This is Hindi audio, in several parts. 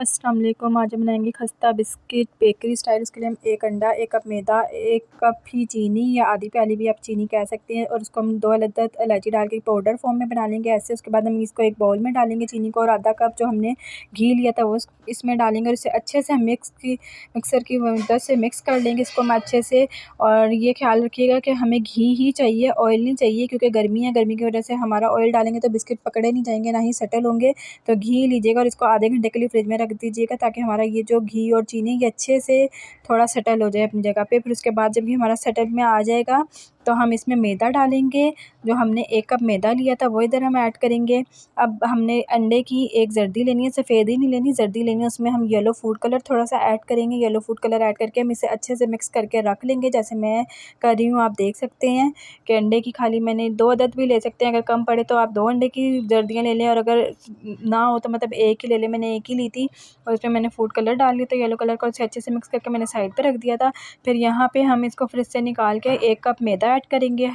अस्सलाम वालेकुम। आज हम बनाएंगे खस्ता बिस्किट बेकरी स्टाइल। उसके लिए हम 1 अंडा, 1 कप मैदा, 1 कप ही चीनी या आधी प्याली भी आप चीनी कह सकते हैं, और उसको हम 2 अदद इलायची डाल के पाउडर फॉर्म में बना लेंगे ऐसे। उसके बाद हम इसको एक बाउल में डालेंगे चीनी को, और आधा कप जो हमने घी लिया था वो इसमें डालेंगे, और इसे अच्छे से हम मिक्सर की मदद से मिक्स कर लेंगे इसको हम अच्छे से। और ये ख्याल रखिएगा कि हमें घी ही चाहिए, ऑयल नहीं चाहिए, क्योंकि गर्मी है, गर्मी की वजह से हमारा ऑयल डालेंगे तो बिस्किट पकड़े नहीं जाएंगे, ना ही सेटल होंगे। तो घी लीजिएगा और इसको आधे घंटे के लिए फ्रिज में रख दीजिएगा, ताकि हमारा ये जो घी और चीनी ये अच्छे से थोड़ा सेटल हो जाए अपनी जगह पे। फिर उसके बाद जब ये हमारा सेटल में आ जाएगा तो हम इसमें मैदा डालेंगे। जो हमने 1 कप मैदा लिया था वो इधर हम ऐड करेंगे। अब हमने अंडे की एक जर्दी लेनी है, सफ़ेद ही नहीं लेनी, जर्दी लेनी है। उसमें हम येलो फूड कलर थोड़ा सा ऐड करेंगे। येलो फूड कलर ऐड करके हम इसे अच्छे से मिक्स करके रख लेंगे, जैसे मैं कर रही हूँ। आप देख सकते हैं कि अंडे की खाली मैंने 2 अदद भी ले सकते हैं, अगर कम पड़े तो आप 2 अंडे की जर्दियाँ ले लें, और अगर ना हो तो मतलब 1 ही ले लें। मैंने 1 ही ली थी, और उसमें मैंने फूड कलर डाल लिया था येलो कलर का, उसे अच्छे से मिक्स करके मैंने साइड पे रख दिया था। फिर यहाँ पे हम इसको फ्रिज से निकाल के 1 कप मैदा ऐड करेंगे।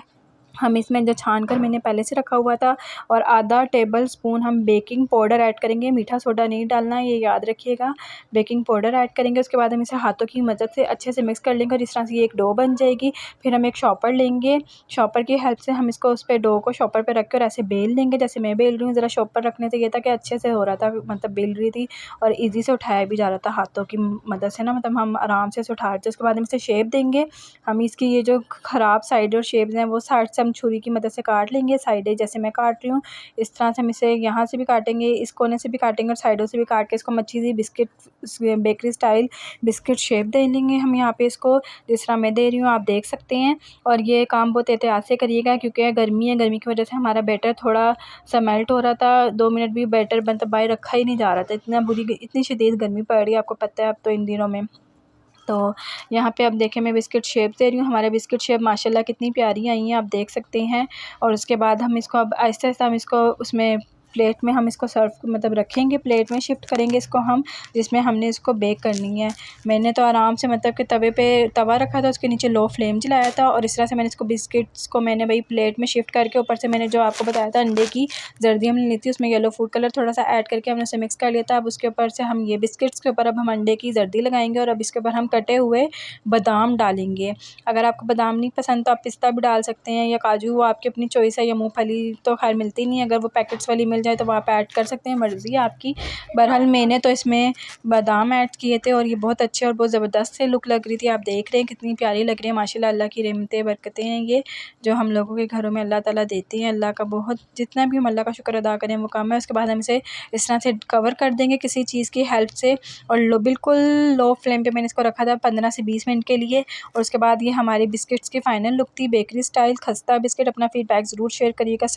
हम इसमें जो छान कर मैंने पहले से रखा हुआ था, और आधा टेबल स्पून हम बेकिंग पाउडर ऐड करेंगे। मीठा सोडा नहीं डालना, ये याद रखिएगा। बेकिंग पाउडर ऐड करेंगे। उसके बाद हम इसे हाथों की मदद से अच्छे से मिक्स कर लेंगे, और इस तरह से ये एक डो बन जाएगी। फिर हम एक शॉपर लेंगे, शॉपर की हेल्प से हम इसको उस पे डो को शॉपर पे रख कर ऐसे बेल देंगे, जैसे मैं बेल रही हूँ। ज़रा शॉपर रखने से ये था कि अच्छे से हो रहा था, मतलब बेल रही थी, और ईज़ी से उठाया भी जा रहा था हाथों की मदद से ना, मतलब हम आराम से इसे उठा रहे थे। उसके बाद हम इसे शेप देंगे। हम इसकी ये जो ख़राब साइड और शेप्स हैं वो साइड से हम छुरी की मदद से काट लेंगे। साइडें जैसे मैं काट रही हूँ इस तरह से हम इसे यहाँ से भी काटेंगे, इस कोने से भी काटेंगे, और साइडों से भी काट के इसको हम अच्छी सी biscuit bakery style biscuit shape दे लेंगे हम यहाँ पे इसको, जिस तरह मैं दे रही हूँ आप देख सकते हैं। और ये काम बहुत एहतियात से करिएगा, क्योंकि गर्मी है, गर्मी की वजह से हमारा बैटर थोड़ा सा मेल्ट हो रहा था। 2 मिनट भी बैटर मतलब बाहर रखा ही नहीं जा रहा था, इतनी शदीद गर्मी पड़ रही है, आपको पता है अब तो इन दिनों में। तो यहाँ पे आप देखें मैं बिस्किट शेप दे रही हूँ। हमारे बिस्किट शेप माशाल्लाह कितनी प्यारी आई हैं, आप देख सकते हैं। और उसके बाद हम इसको अब आहिस्ता-आहिस्ता हम इसको उसमें प्लेट में हम इसको सर्व मतलब रखेंगे, प्लेट में शिफ्ट करेंगे इसको हम, जिसमें हमने इसको बेक करनी है। मैंने तो आराम से मतलब कि तवे पे तवा रखा था, उसके नीचे लो फ्लेम जलाया था, और इस तरह से मैंने इसको बिस्किट्स को मैंने वही प्लेट में शिफ्ट करके ऊपर से मैंने जो आपको बताया था अंडे की जर्दी हमने ली थी, उसमें येलो फूड कलर थोड़ा सा ऐड करके हमने उसे मिक्स कर लिया था। अब उसके ऊपर से हम ये बिस्किट्स के ऊपर अब हम अंडे की जर्दी लगाएंगे, और अब इसके ऊपर हम कटे हुए बादाम डालेंगे। अगर आपको बादाम नहीं पसंद तो आप पिस्ता भी डाल सकते हैं, या काजू, वो आपकी अपनी चॉइस है। या मूंगफली तो खैर मिलती नहीं है, अगर वो पैकेट्स वाली मिल जाए तो वो आप ऐड कर सकते हैं, मर्ज़ी है आपकी। बहरहाल मैंने तो इसमें बादाम ऐड किए थे, और ये बहुत अच्छे और बहुत ज़बरदस्त से लुक लग रही थी। आप देख रहे हैं कितनी प्यारी लग रही है माशाल्लाह। अल्लाह की रहमतें बरकतें हैं ये जो हम लोगों के घरों में अल्लाह ताला देते हैं। अल्लाह का बहुत जितना भी हम अल्लाह का शुक्र अदा करें वो कम है। उसके बाद हम इसे इस तरह से कवर कर देंगे किसी चीज़ की हेल्प से, और बिल्कुल लो फ्लेम पे मैंने इसको रखा था 15 से 20 मिनट के लिए। और उसके बाद ये हमारी बिस्किट्स की फ़ाइनल लुक थी बेकरी स्टाइल खस्ता बिस्किट। अपना फ़ीडबैक ज़रूर शेयर करिएगा।